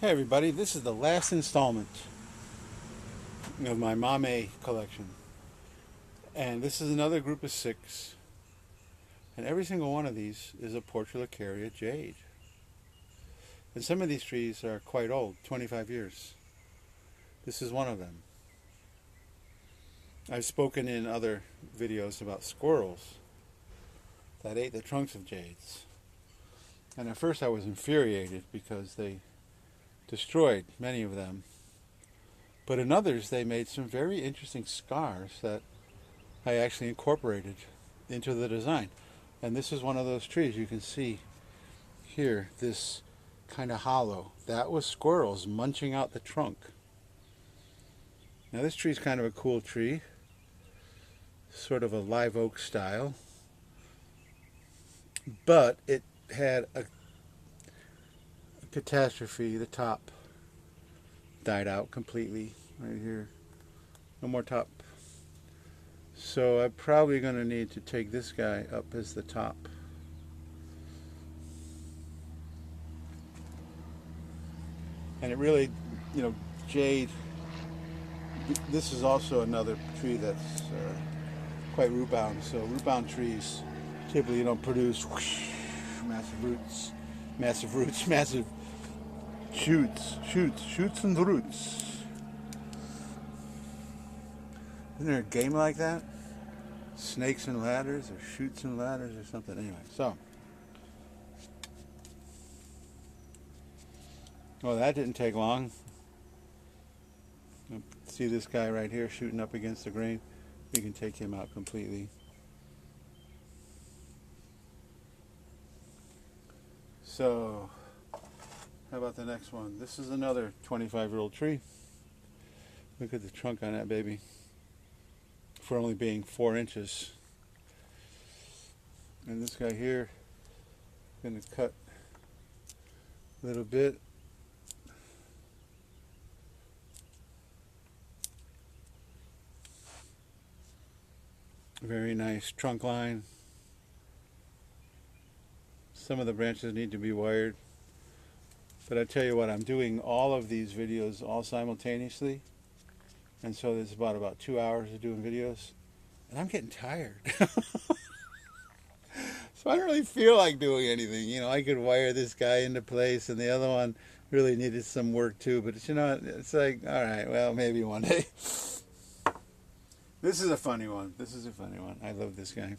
Hey everybody, this is the last installment of my Mame collection. And this is another group of 6. And every single one of these is a Portulacaria jade. And some of these trees are quite old, 25 years. This is one of them. I've spoken in other videos about squirrels that ate the trunks of jades. And at first I was infuriated because they destroyed many of them. But in others, they made some very interesting scars that I actually incorporated into the design. And this is one of those trees you can see here, this kind of hollow. That was squirrels munching out the trunk. Now this tree is kind of a cool tree, sort of a live oak style, but it had a catastrophe. The top died out completely right here. No more top. So I'm probably going to need to take this guy up as the top. And it really, jade. This is also another tree that's quite root bound. So root bound trees typically don't produce massive roots, massive shoots and roots. Isn't there a game like that? Snakes and ladders, or shoots and ladders, or something. Anyway, so. Well, that didn't take long. See this guy right here shooting up against the grain? We can take him out completely. So, how about the next one? This is another 25-year-old tree. Look at the trunk on that baby. For only being 4 inches. And this guy here, I'm going to cut a little bit. Very nice trunk line. Some of the branches need to be wired. But I tell you what, I'm doing all of these videos all simultaneously. And so there's about 2 hours of doing videos. And I'm getting tired. So I don't really feel like doing anything. I could wire this guy into place, and the other one really needed some work too. But it's like, all right, well, maybe one day. This is a funny one. I love this guy.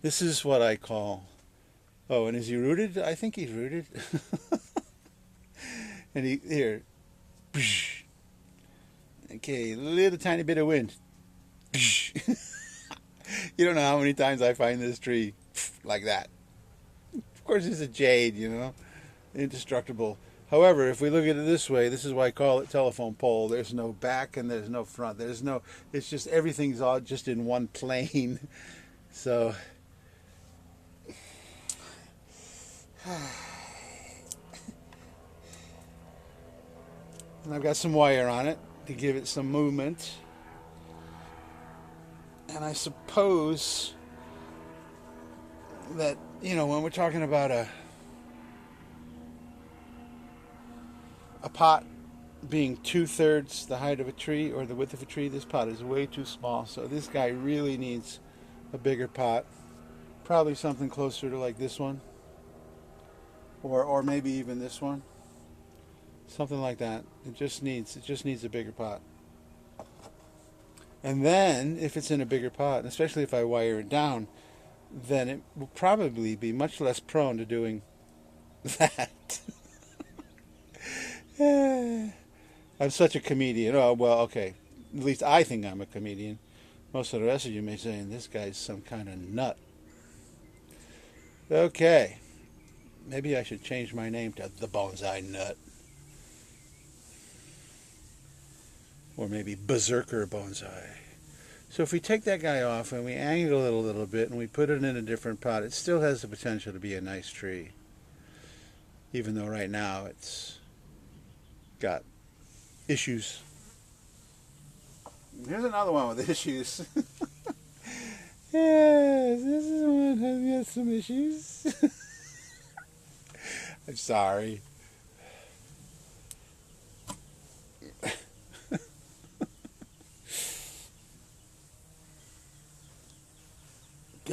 This is what I call... Oh, and is he rooted? I think he's rooted. And here. Okay, a little tiny bit of wind. You don't know how many times I find this tree like that. Of course, it's a jade, indestructible. However, if we look at it this way, this is why I call it telephone pole. There's no back and there's no front. It's just everything's all just in one plane. So, and I've got some wire on it to give it some movement. And I suppose that, when we're talking about a pot being 2/3 the height of a tree or the width of a tree, this pot is way too small. So this guy really needs a bigger pot. Probably something closer to like this one. Or maybe even this one. Something like that. It just needs a bigger pot. And then, if it's in a bigger pot, especially if I wire it down, then it will probably be much less prone to doing that. I'm such a comedian. Oh, well, okay. At least I think I'm a comedian. Most of the rest of you may say, this guy's some kind of nut. Okay. Maybe I should change my name to the Bonsai Nut. Or maybe Berserker Bonsai. So if we take that guy off and we angle it a little bit and we put it in a different pot, it still has the potential to be a nice tree. Even though right now it's got issues. Here's another one with issues. Yes, this is one that has some issues. I'm sorry.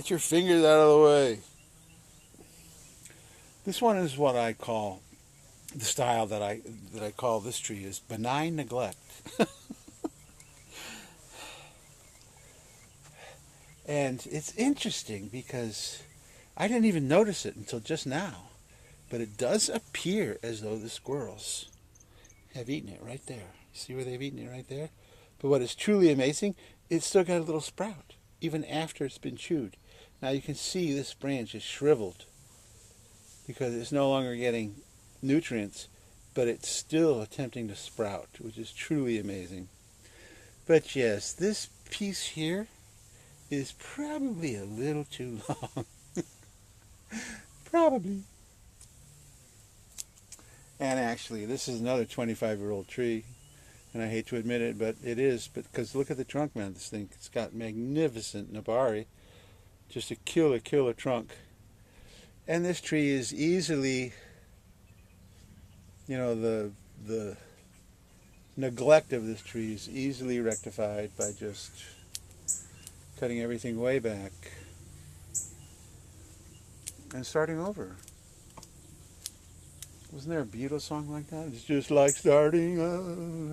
Get your fingers out of the way. This one is what I call, the style that I call this tree is benign neglect. And it's interesting because I didn't even notice it until just now. But it does appear as though the squirrels have eaten it right there. See where they've eaten it right there? But what is truly amazing, it's still got a little sprout, even after it's been chewed. Now you can see this branch is shriveled because it's no longer getting nutrients, but it's still attempting to sprout, which is truly amazing. But yes, this piece here is probably a little too long. Probably. And actually, this is another 25-year-old tree. And I hate to admit it, but it is. Because look at the trunk, man. This thing, it's got magnificent nabari. Just a killer trunk. And this tree is easily, the neglect of this tree is easily rectified by just cutting everything way back and starting over. Wasn't there a Beatles song like that? It's just like starting over.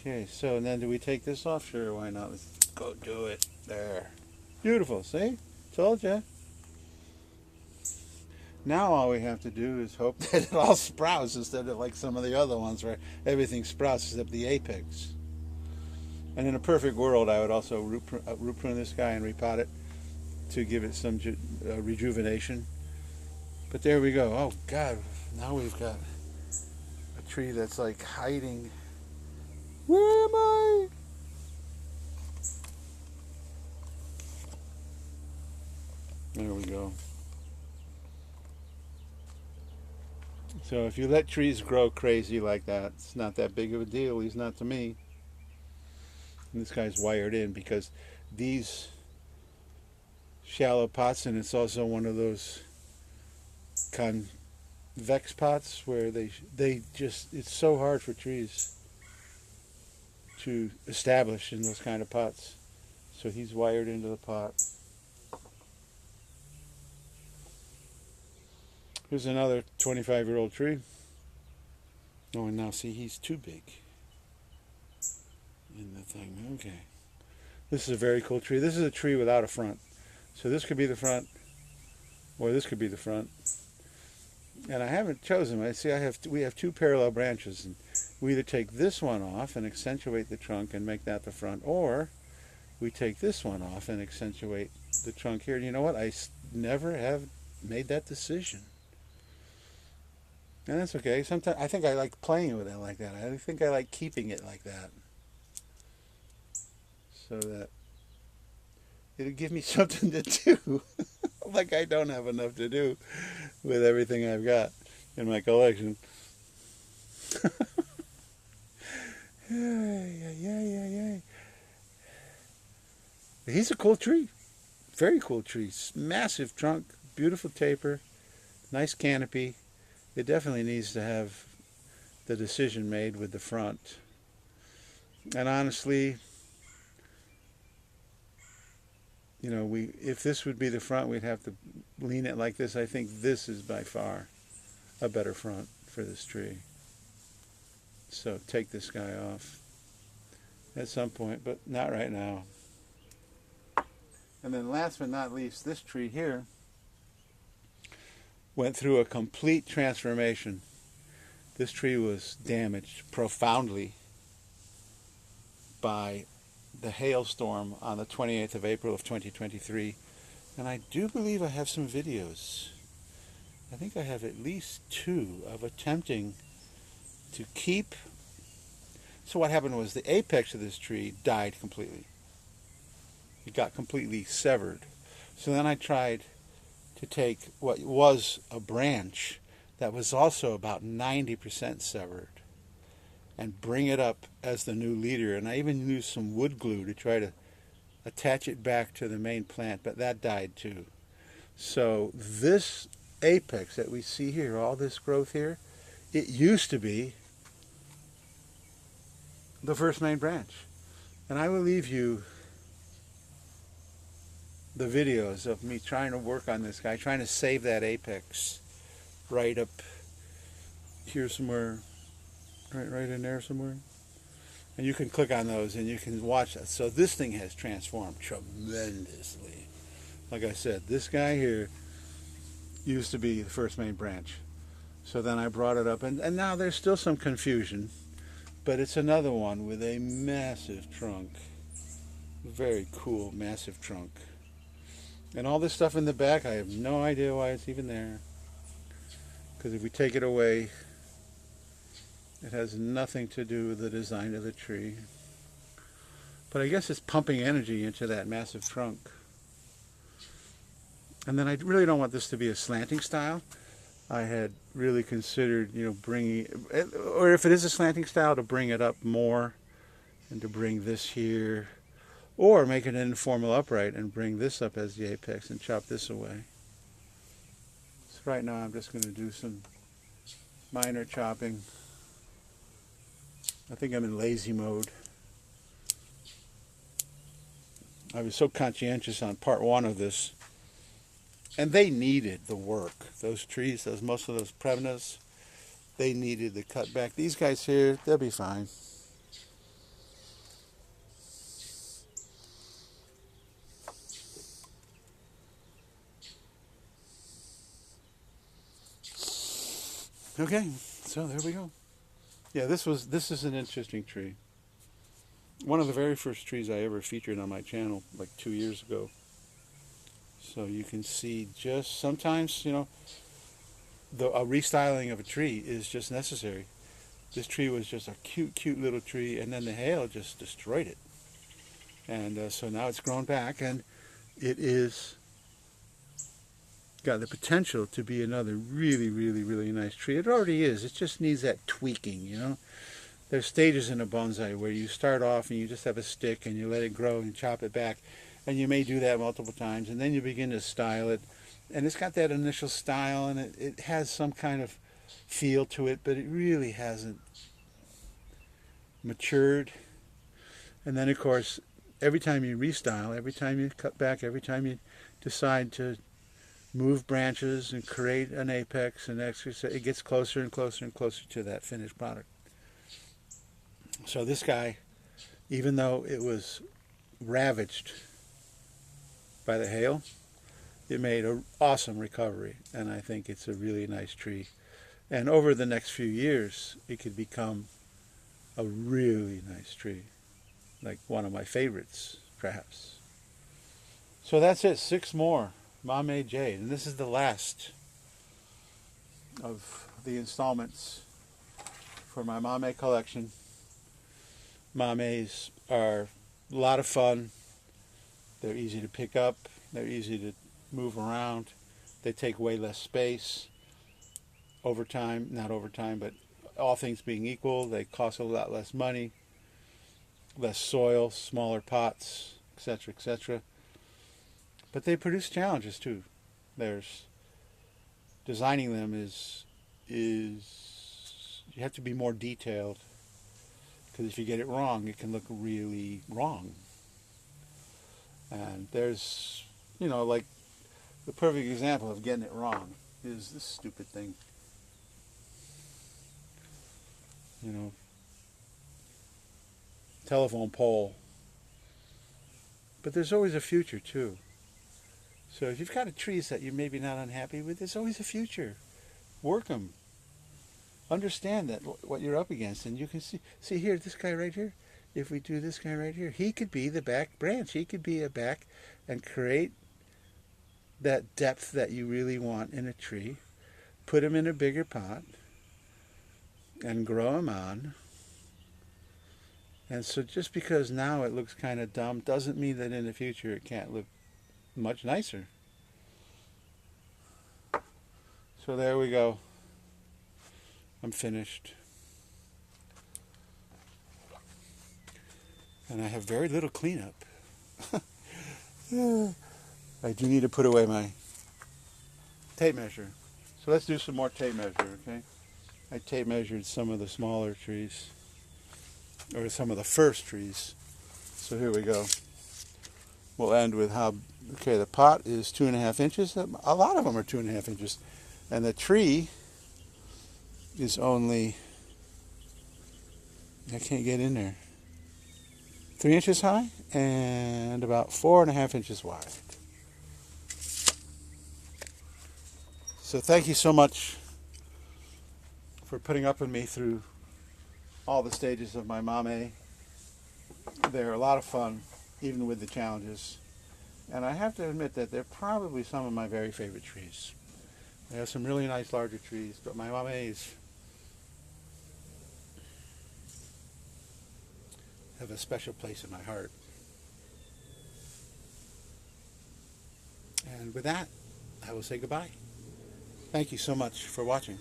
Okay, so then do we take this off? Sure, why not? Let's go do it. There. Beautiful, see? Told ya. Now all we have to do is hope that it all sprouts instead of like some of the other ones where everything sprouts except the apex. And in a perfect world, I would also root prune this guy and repot it to give it some rejuvenation. But there we go. Oh, God. Now we've got a tree that's like hiding. Where am I? There we go. So if you let trees grow crazy like that, it's not that big of a deal. At least not to me. And this guy's wired in because these shallow pots, and it's also one of those convex pots where they just, it's so hard for trees to establish in those kind of pots. So he's wired into the pot. Here's another 25-year-old tree. Oh, and now see, he's too big in the thing. Okay. This is a very cool tree. This is a tree without a front. So this could be the front, or this could be the front. And I haven't chosen. I see we have two parallel branches, and we either take this one off and accentuate the trunk and make that the front, or we take this one off and accentuate the trunk here. And you know what? I never have made that decision. And that's okay. Sometimes I think I like playing with it like that. I think I like keeping it like that, so that it'll give me something to do. Like I don't have enough to do with everything I've got in my collection. Yeah. He's a cool tree. Very cool tree. Massive trunk, beautiful taper, nice canopy. It definitely needs to have the decision made with the front. And honestly, if this would be the front, we'd have to lean it like this. I think this is by far a better front for this tree. So take this guy off at some point, but not right now. And then last but not least, this tree here went through a complete transformation. This tree was damaged profoundly by the hailstorm on the 28th of April of 2023. And I do believe I have some videos. I think I have at least 2 of attempting to keep. So what happened was the apex of this tree died completely. It got completely severed. So then I tried to take what was a branch that was also about 90% severed and bring it up as the new leader. And I even used some wood glue to try to attach it back to the main plant, but that died too. So this apex that we see here, all this growth here, it used to be the first main branch. And I will leave you the videos of me trying to work on this guy, trying to save that apex right up here somewhere, right in there somewhere. And you can click on those and you can watch that. So this thing has transformed tremendously. Like I said, this guy here used to be the first main branch. So then I brought it up, and now there's still some confusion, but it's another one with a massive trunk. Very cool, massive trunk. And all this stuff in the back, I have no idea why it's even there. Because if we take it away, it has nothing to do with the design of the tree. But I guess it's pumping energy into that massive trunk. And then I really don't want this to be a slanting style. I had really considered, bringing, or if it is a slanting style, to bring it up more and to bring this here, or make it an informal upright and bring this up as the apex and chop this away. So right now I'm just going to do some minor chopping. I think I'm in lazy mode. I was so conscientious on part one of this. And they needed the work. Those trees, most of those Prevenas, they needed the cutback. These guys here, they'll be fine. Okay, so there we go. Yeah, this is an interesting tree. One of the very first trees I ever featured on my channel, like 2 years ago. So you can see just sometimes, a restyling of a tree is just necessary. This tree was just a cute little tree, and then the hail just destroyed it. And so now it's grown back, and it is got the potential to be another really nice tree. It already is. It just needs that tweaking, There's stages in a bonsai where you start off and you just have a stick and you let it grow and chop it back. And you may do that multiple times, and then you begin to style it. And it's got that initial style, and it has some kind of feel to it, but it really hasn't matured. And then, of course, every time you restyle, every time you cut back, every time you decide to move branches and create an apex and exercise, it gets closer and closer and closer to that finished product. So this guy, even though it was ravaged by the hail, it made an awesome recovery, and I think it's a really nice tree. And over the next few years, it could become a really nice tree, like one of my favorites, perhaps. So that's it, 6 more Mame jade, and this is the last of the installments for my Mame collection. Mames are a lot of fun. They're easy to pick up. They're easy to move around. They take way less space over time. Not over time, but all things being equal, they cost a lot less money, less soil, smaller pots, etc., etc. But they produce challenges too. Designing them is you have to be more detailed, because if you get it wrong, it can look really wrong. And there's, like the perfect example of getting it wrong is this stupid thing. Telephone pole. But there's always a future too. So if you've got trees that you're maybe not unhappy with, there's always a future. Work them. Understand that what you're up against, and you can see here, this guy right here. If we do this guy right here, he could be the back branch. He could be a back and create that depth that you really want in a tree. Put him in a bigger pot and grow him on. And so just because now it looks kind of dumb doesn't mean that in the future it can't look much nicer. So there we go. I'm finished. And I have very little cleanup. I do need to put away my tape measure. So let's do some more tape measure, okay? I tape measured some of the smaller trees, or some of the first trees. So here we go. we'll end with how, okay, the pot is 2.5 inches. A lot of them are 2.5 inches. And the tree is only, I can't get in there, 3 inches high and about 4.5 inches wide. So thank you so much for putting up with me through all the stages of my Mame. They're a lot of fun, even with the challenges. And I have to admit that they're probably some of my very favorite trees. I have some really nice larger trees, but my Mames have a special place in my heart. And with that, I will say goodbye. Thank you so much for watching.